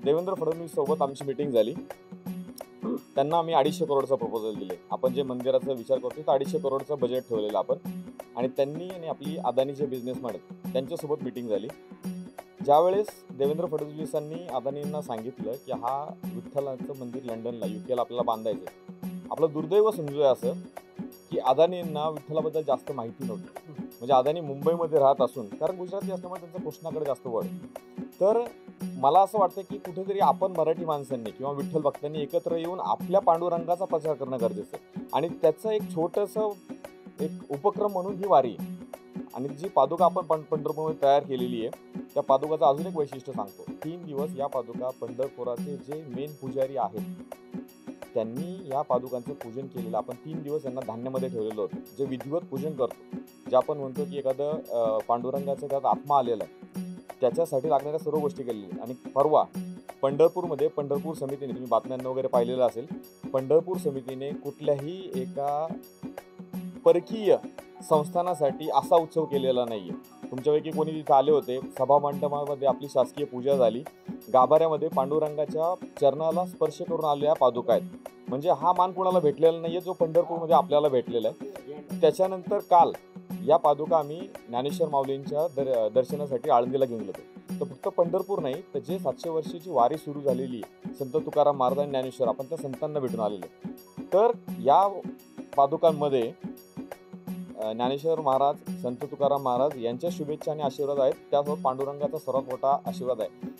देवेंद्र फडणवीस सोबत आमची मीटिंग झाली. त्यांना आम्ही 250 करोडचा प्रपोजल दिले. आपण जे मंदिराचा विचार करतो तर 250 करोडचं बजेट ठेवलेलं आपण. आणि त्यांनी आणि आपली अदानीचे बिझनेसमॅन आहेत त्यांच्यासोबत मीटिंग झाली. ज्यावेळेस देवेंद्र फडणवीसांनी अदानींना सांगितलं की हा विठ्ठलाचं मंदिर लंडनला युकेला आपल्याला बांधायचं आहे. आपलं दुर्दैव समजूया असं की अदानींना विठ्ठलाबद्दल जास्त माहिती नव्हती. म्हणजे अदानी मुंबईमध्ये राहत असून, कारण गुजराती असल्यामुळे त्यांचं कृष्णाकडे जास्त वळ. तर मला असं वाटतं की कुठेतरी आपण मराठी माणसांनी किंवा विठ्ठल भक्तांनी एकत्र येऊन आपल्या पांडुरंगाचा प्रचार करणं गरजेचं आहे. आणि त्याचं एक छोटंसं एक उपक्रम म्हणून ही वारी आहे. आणि जी पादुका आपण पंढरपूरमध्ये तयार केलेली आहे, त्या पादुकाचं अजून एक वैशिष्ट्य सांगतो. 3 दिवस या पादुका पंढरपुराचे जे मेन पुजारी आहेत त्यांनी या पादुकांचं पूजन केलेलं. आपण 3 दिवस यांना धान्यामध्ये ठेवलेलं होतं, जे विधिवत पूजन करतो. जे आपण म्हणतो की एखादं पांडुरंगाचा त्यात आत्मा आलेला आहे, त्याच्यासाठी लागणाऱ्या सर्व गोष्टी केलेल्या. आणि परवा पंढरपूरमध्ये पंढरपूर समितीने, तुम्ही बातम्यांना वगैरे पाहिलेलं असेल, पंढरपूर समितीने कुठल्याही एका परकीय संस्थानासाठी असा उत्सव केलेला नाहीये. तुमच्यापैकी कोणी तिथे आले होते, सभा मंडपामध्ये आपली शासकीय पूजा झाली, गाभाऱ्यामध्ये पांडुरंगाच्या चरणाला स्पर्श करून आलेल्या पादुका आहेत. म्हणजे हा मान कुणाला भेटलेला नाहीये जो पंढरपूरमध्ये आपल्याला भेटलेला आहे. त्याच्यानंतर काल या पादुका आम्ही ज्ञानेश्वर माऊलींच्या दर्शनासाठी आळंदीला घेऊन गेलो. तर फक्त पंढरपूर नाही, तर जे 700 वर्षाची वारी सुरू झालेली आहे, संत तुकाराम महाराज आणि ज्ञानेश्वर, आपण त्या संतांना भेटून आलेलो. तर या पादुकांमध्ये ज्ञानेश्वर महाराज, संत तुकाराम महाराज यांच्या शुभेच्छा आणि आशीर्वाद आहेत. त्यासोबत पांडुरंगाचा सर्वात मोठा आशीर्वाद आहे.